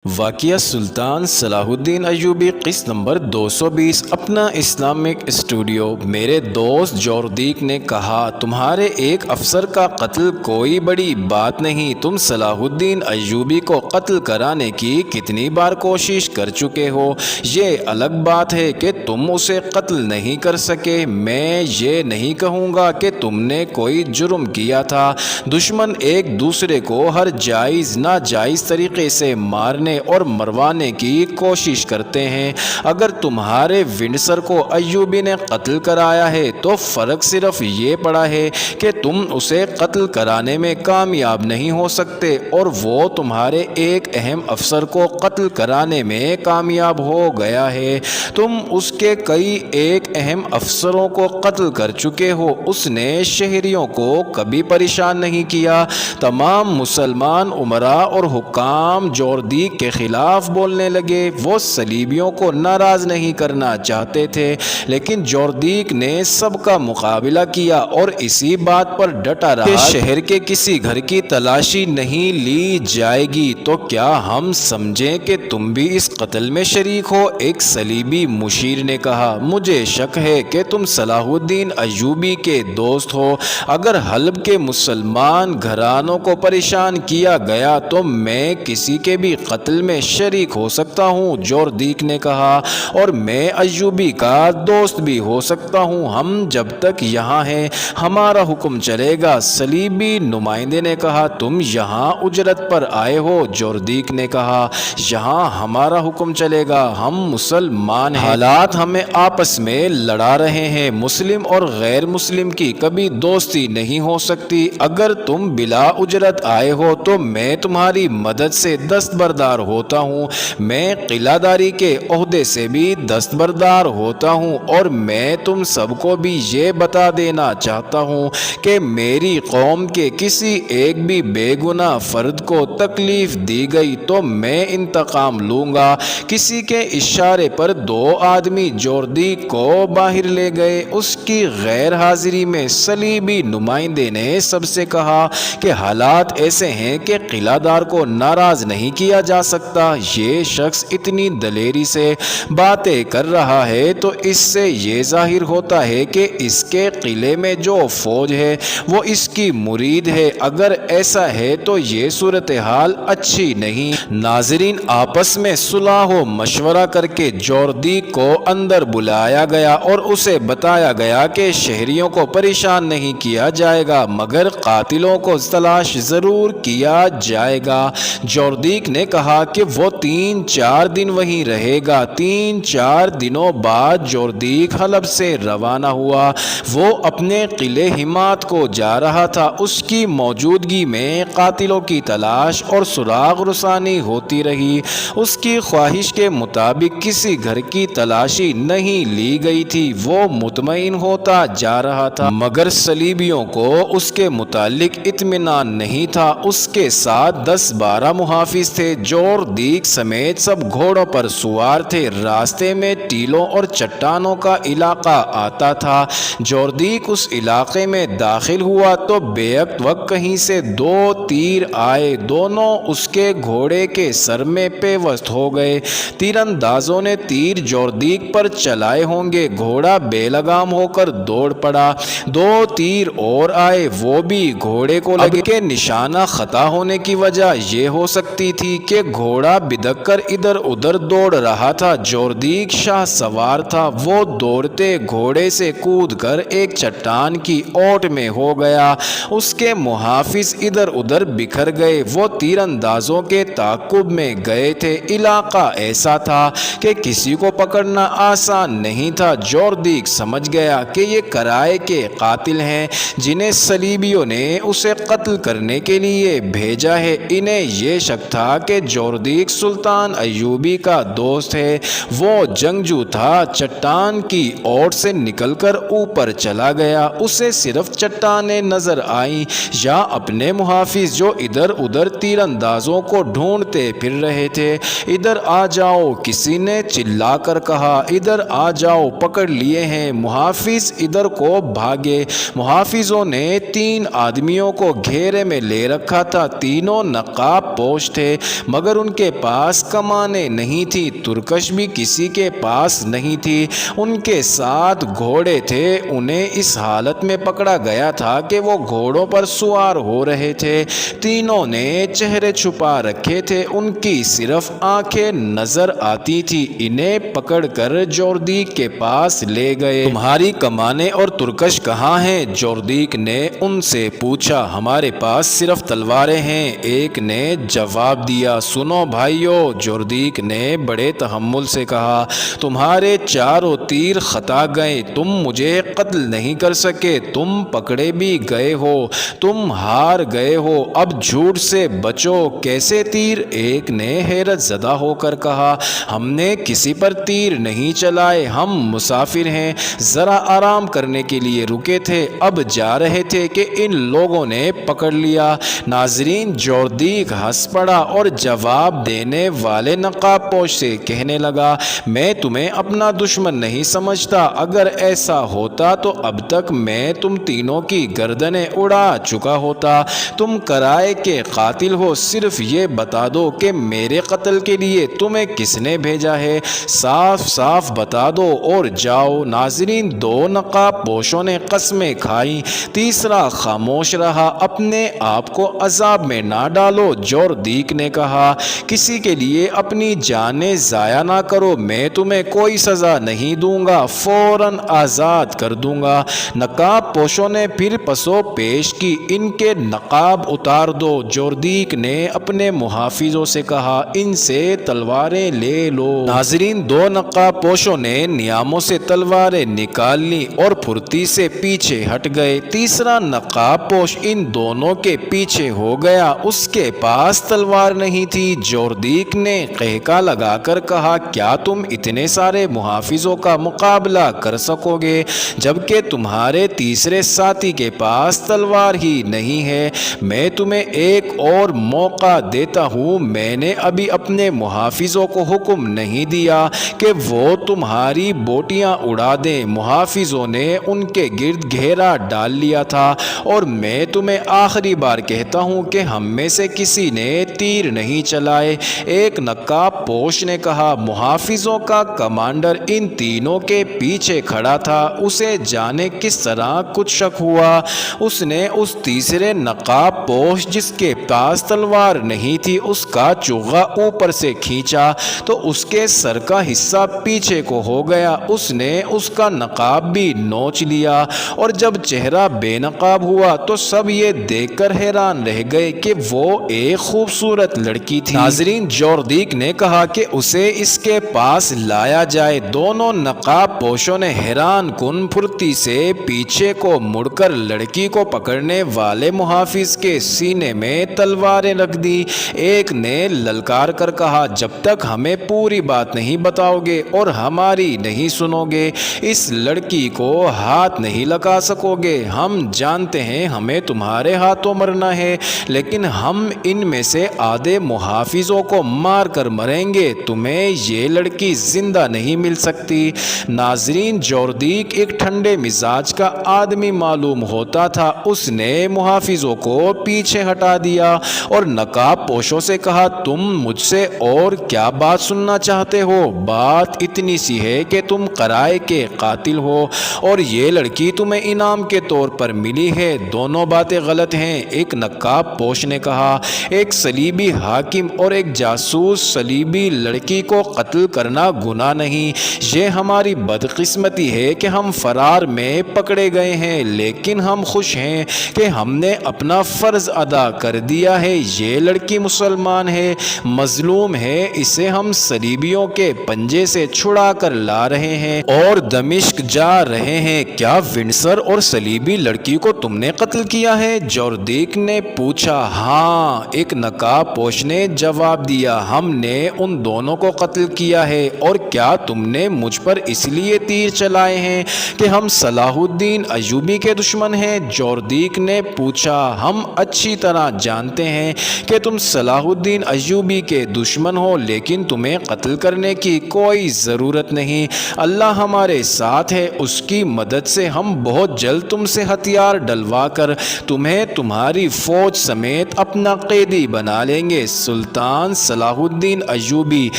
واقعہ سلطان صلاح الدین ایوبی قسط نمبر 220 اپنا اسلامک اسٹوڈیو۔ میرے دوست جوردیک نے کہا، تمہارے ایک افسر کا قتل کوئی بڑی بات نہیں۔ تم صلاح الدین ایوبی کو قتل کرانے کی کتنی بار کوشش کر چکے ہو۔ یہ الگ بات ہے کہ تم اسے قتل نہیں کر سکے۔ میں یہ نہیں کہوں گا کہ تم نے کوئی جرم کیا تھا۔ دشمن ایک دوسرے کو ہر جائز ناجائز طریقے سے مارنے اور مروانے کی کوشش کرتے ہیں۔ اگر تمہارے ونڈسر کو ایوبی نے قتل کرایا ہے تو فرق صرف یہ پڑا ہے کہ تم اسے قتل کرانے میں کامیاب نہیں ہو سکتے اور وہ تمہارے ایک اہم افسر کو قتل کرانے میں کامیاب ہو گیا ہے۔ تم اس کے کئی ایک اہم افسروں کو قتل کر چکے ہو۔ اس نے شہریوں کو کبھی پریشان نہیں کیا۔ تمام مسلمان امراء اور حکام جوردیک کے خلاف بولنے لگے۔ وہ صلیبیوں کو ناراض نہیں کرنا چاہتے تھے، لیکن جوردیک نے سب کا مقابلہ کیا اور اسی بات پر ڈٹا رہا کہ شہر کے کسی گھر کی تلاشی نہیں لی جائے گی تو کیا ہم سمجھیں کہ تم بھی اس قتل میں شریک ہو؟ ایک صلیبی مشیر نے کہا، مجھے شک ہے کہ تم صلاح الدین ایوبی کے دوست ہو۔ اگر حلب کے مسلمان گھرانوں کو پریشان کیا گیا تو میں کسی کے بھی قتل میں شریک ہو سکتا ہوں، جوردیک نے کہا، اور میں ایوبی کا دوست بھی ہو سکتا ہوں۔ ہم جب تک یہاں ہیں ہمارا حکم چلے گا۔ صلیبی نمائندے نے کہا، تم یہاں اجرت پر آئے ہو؟ جوردیک نے کہا، یہاں ہمارا حکم چلے گا، ہم مسلمان ہیں، حالات ہمیں آپس میں لڑا رہے ہیں۔ مسلم اور غیر مسلم کی کبھی دوستی نہیں ہو سکتی۔ اگر تم بلا اجرت آئے ہو تو میں تمہاری مدد سے دستبردار ہوتا ہوں۔ میں قلعہ داری کے عہدے سے بھی دستبردار ہوتا ہوں اور میں تم سب کو بھی یہ بتا دینا چاہتا ہوں کہ میری قوم کے کسی ایک بھی بے گناہ فرد کو تکلیف دی گئی تو میں انتقام لوں گا۔ کسی کے اشارے پر دو آدمی جوردیک کو باہر لے گئے۔ اس کی غیر حاضری میں صلیبی نمائندے نے سب سے کہا کہ حالات ایسے ہیں کہ قلعہ دار کو ناراض نہیں کیا جا سکتا۔ یہ شخص اتنی دلیری سے باتیں کر رہا ہے تو اس سے یہ ظاہر ہوتا ہے کہ اس کے قلعے میں جو فوج ہے وہ اس کی مرید ہے۔ اگر ایسا ہے تو یہ صورتحال اچھی نہیں۔ ناظرین، آپس میں صلاح و مشورہ کر کے جوردیک کو اندر بلایا گیا اور اسے بتایا گیا کہ شہریوں کو پریشان نہیں کیا جائے گا مگر قاتلوں کو تلاش ضرور کیا جائے گا۔ جوردیک نے کہا کہ وہ 3-4 دن وہیں رہے گا۔ 3-4 دنوں بعد جوردیک حلب سے روانہ ہوا۔ وہ اپنے قلعے حمات کو جا رہا تھا۔ اس کی موجودگی میں قاتلوں کی تلاش اور سراغ رسانی ہوتی رہی۔ اس کی خواہش کے مطابق کسی گھر کی تلاشی نہیں لی گئی تھی۔ وہ مطمئن ہوتا جا رہا تھا مگر صلیبیوں کو اس کے متعلق اطمینان نہیں تھا۔ اس کے ساتھ 10-12 محافظ تھے۔ جوردیک سمیت سب گھوڑوں پر سوار تھے۔ راستے میں ٹیلوں اور چٹانوں کا علاقہ آتا تھا۔ جوردیک اس علاقے میں داخل ہوا تو بیک وقت کہیں سے 2 تیر آئے۔ دونوں اس کے گھوڑے کے سر میں پیوست ہو گئے۔ تیر اندازوں نے تیر جوردیک پر چلائے ہوں گے۔ گھوڑا بے لگام ہو کر دوڑ پڑا۔ 2 تیر اور آئے، وہ بھی گھوڑے کو لگے۔ کہ نشانہ خطا ہونے کی وجہ یہ ہو سکتی تھی کہ گھوڑا بدک کر ادھر ادھر دوڑ رہا تھا۔ جوردیک شاہ سوار تھا۔ وہ دوڑتے گھوڑے سے کود کر ایک چٹان کی اوٹ میں ہو گیا۔ اس کے محافظ ادھر ادھر بکھر گئے۔ وہ تیر اندازوں کے تعاقب میں گئے تھے۔ علاقہ ایسا تھا کہ کسی کو پکڑنا آسان نہیں تھا۔ جوردیک سمجھ گیا کہ یہ کرائے کے قاتل ہیں جنہیں صلیبیوں نے اسے قتل کرنے کے لیے بھیجا ہے۔ انہیں یہ شک تھا کہ جوردیک سلطان ایوبی کا دوست ہے۔ وہ جنگجو تھا۔ چٹان کی اوٹ سے نکل کر اوپر چلا گیا۔ اسے صرف چٹانیں نظر آئیں یا اپنے محافظ جو ادھر ادھر تیر اندازوں کو ڈھونڈتے پھر رہے تھے۔ ادھر آ جاؤ، کسی نے چلا کر کہا۔ ادھر آ جاؤ، پکڑ لیے ہیں۔ محافظ ادھر کو بھاگے۔ محافظوں نے 3 آدمیوں کو گھیرے میں لے رکھا تھا۔ تینوں نقاب پوش تھے مگر مگر ان کے پاس کمانیں نہیں تھی، ترکش بھی کسی کے پاس نہیں تھی۔ ان کے ساتھ گھوڑے تھے، انہیں اس حالت میں پکڑا گیا تھا کہ وہ گھوڑوں پر سوار ہو رہے تھے۔ تینوں نے چہرے چھپا رکھے تھے، ان کی صرف آنکھیں نظر آتی تھی۔ انہیں پکڑ کر جوردیک کے پاس لے گئے۔ تمہاری کمانیں اور ترکش کہاں ہیں؟ جوردیک نے ان سے پوچھا۔ ہمارے پاس صرف تلواریں ہیں، ایک نے جواب دیا۔ سنو بھائیو، جوردیک نے بڑے تحمل سے کہا، تمہارے چاروں تیر خطا گئے، تم مجھے قتل نہیں کر سکے، تم پکڑے بھی گئے ہو، تم ہار گئے ہو، اب جھوٹ سے بچو۔ کیسے تیر؟ ایک نے حیرت زدہ ہو کر کہا، ہم نے کسی پر تیر نہیں چلائے، ہم مسافر ہیں، ذرا آرام کرنے کے لیے رکے تھے، اب جا رہے تھے کہ ان لوگوں نے پکڑ لیا۔ ناظرین، جوردیک ہنس پڑا اور جواب دینے والے نقاب پوش سے کہنے لگا، میں تمہیں اپنا دشمن نہیں سمجھتا، اگر ایسا ہوتا تو اب تک میں تم تینوں کی گردنیں اڑا چکا ہوتا۔ تم کرائے کے قاتل ہو، صرف یہ بتا دو کہ میرے قتل کے لیے تمہیں کس نے بھیجا ہے، صاف صاف بتا دو اور جاؤ۔ ناظرین، دو نقاب پوشوں نے قسمیں کھائیں، تیسرا خاموش رہا۔ اپنے آپ کو عذاب میں نہ ڈالو، جوردیک نے کہا، کسی کے لیے اپنی جانیں ضائع نہ کرو، میں تمہیں کوئی سزا نہیں دوں گا، فوراً آزاد کر دوں گا۔ نقاب پوشوں نے پھر پسو پیش کی، ان کے نقاب اتار دو۔ جوردیک نے اپنے محافظوں سے کہا، ان سے تلواریں لے لو۔ ناظرین، دو نقاب پوشوں نے نیاموں سے تلواریں نکال لیں اور پھرتی سے پیچھے ہٹ گئے۔ تیسرا نقاب پوش ان دونوں کے پیچھے ہو گیا، اس کے پاس تلوار نہیں تھی۔ جوردیک نے قہقہ لگا کر کہا، کیا تم اتنے سارے محافظوں کا مقابلہ کر سکو گے جبکہ تمہارے تیسرے ساتھی کے پاس تلوار ہی نہیں ہے؟ میں تمہیں ایک اور موقع دیتا ہوں، میں نے ابھی اپنے محافظوں کو حکم نہیں دیا کہ وہ تمہاری بوٹیاں اڑا دیں۔ محافظوں نے ان کے گرد گھیرا ڈال لیا تھا، اور میں تمہیں آخری بار کہتا ہوں کہ ہم میں سے کسی نے تیر نہیں چلائے۔ ایک نقاب پوش نے کہا، محافظوں کا کمانڈر ان تینوں کے پیچھے کھڑا تھا، اسے جانے کس طرح کچھ شک ہوا۔ اس نے اس تیسرے نقاب پوش جس کے پاس تلوار نہیں تھی اس کا چوغا اوپر سے کھینچا تو اس کے سر کا حصہ پیچھے کو ہو گیا، اس نے اس کا نقاب بھی نوچ لیا، اور جب چہرہ بے نقاب ہوا تو سب یہ دیکھ کر حیران رہ گئے کہ وہ ایک خوبصورت لڑکی تھی۔ ناظرین، جوردیک نے کہا کہ اسے اس کے پاس لایا جائے۔ دونوں نقاب پوشوں نے حیران کن پھرتی سے پیچھے کو مڑ کر لڑکی کو پکڑنے والے محافظ کے سینے میں تلواریں رکھ دی۔ ایک نے للکار کر کہا، جب تک ہمیں پوری بات نہیں بتاؤ گے اور ہماری نہیں سنو گے، اس لڑکی کو ہاتھ نہیں لگا سکو گے۔ ہم جانتے ہیں ہمیں تمہارے ہاتھوں مرنا ہے، لیکن ہم ان میں سے آدھے محافظوں کو مار کر مریں گے، تمہیں یہ لڑکی زندہ نہیں مل سکتی۔ ناظرین، جوردیک ایک ٹھنڈے مزاج کا آدمی معلوم ہوتا تھا، اس نے محافظوں کو پیچھے ہٹا دیا اور نقاب پوشوں سے کہا، تم مجھ سے اور کیا بات سننا چاہتے ہو؟ بات اتنی سی ہے کہ تم قرائے کے قاتل ہو اور یہ لڑکی تمہیں انعام کے طور پر ملی ہے۔ دونوں باتیں غلط ہیں، ایک نقاب پوش نے کہا۔ ایک صلیبی حاکم اور ایک جاسوس صلیبی لڑکی کو قتل کرنا گناہ نہیں، یہ ہماری بدقسمتی ہے کہ ہم فرار میں پکڑے گئے ہیں، لیکن ہم خوش ہیں کہ ہم نے اپنا فرض ادا کر دیا ہے۔ یہ لڑکی مسلمان ہے، مظلوم ہے، اسے ہم صلیبیوں کے پنجے سے چھڑا کر لا رہے ہیں اور دمشق جا رہے ہیں۔ کیا ونڈسر اور صلیبی لڑکی کو تم نے قتل کیا ہے؟ جوردیک نے پوچھا۔ ہاں، ایک نقاب پوش نے جواب دیا، ہم نے ان دونوں کو قتل کیا ہے۔ اور کیا تم نے مجھ پر اس لیے تیر چلائے ہیں کہ ہم صلاح الدین ایوبی کے دشمن ہیں؟ جوردیک نے پوچھا۔ ہم اچھی طرح جانتے ہیں کہ تم صلاح الدین ایوبی کے دشمن ہو، لیکن تمہیں قتل کرنے کی کوئی ضرورت نہیں، اللہ ہمارے ساتھ ہے، اس کی مدد سے ہم بہت جلد تم سے ہتھیار ڈلوا کر تمہیں تمہاری فوج سمیت اپنا قیدی بنا لیں گے۔ سلطان صلاح الدین ایوبی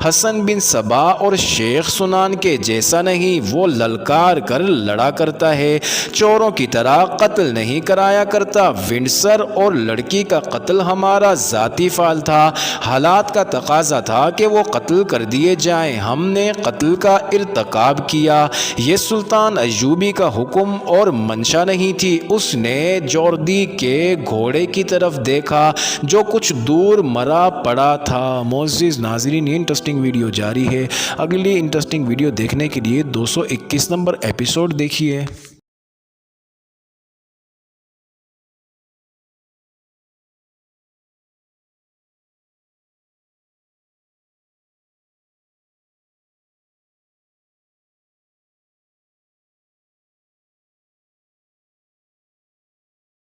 حسن بن صبا اور شیخ سنان کے جیسا نہیں، وہ للکار کر لڑا کرتا ہے، چوروں کی طرح قتل نہیں کرایا کرتا۔ ونڈسر اور لڑکی کا قتل ہمارا ذاتی فعل تھا، حالات کا تقاضا تھا کہ وہ قتل کر دیے جائیں، ہم نے قتل کا ارتکاب کیا۔ یہ سلطان ایوبی کا حکم اور منشا نہیں تھی، اس نے جوردی کے گھوڑے کی طرف دیکھا جو کچھ دور مرا پڑا تھا۔ معزز ناظرین، یہ انٹرسٹنگ ویڈیو جاری ہے، اگلی انٹرسٹنگ ویڈیو دیکھنے کے لیے 221 نمبر ایپیسوڈ دیکھیے۔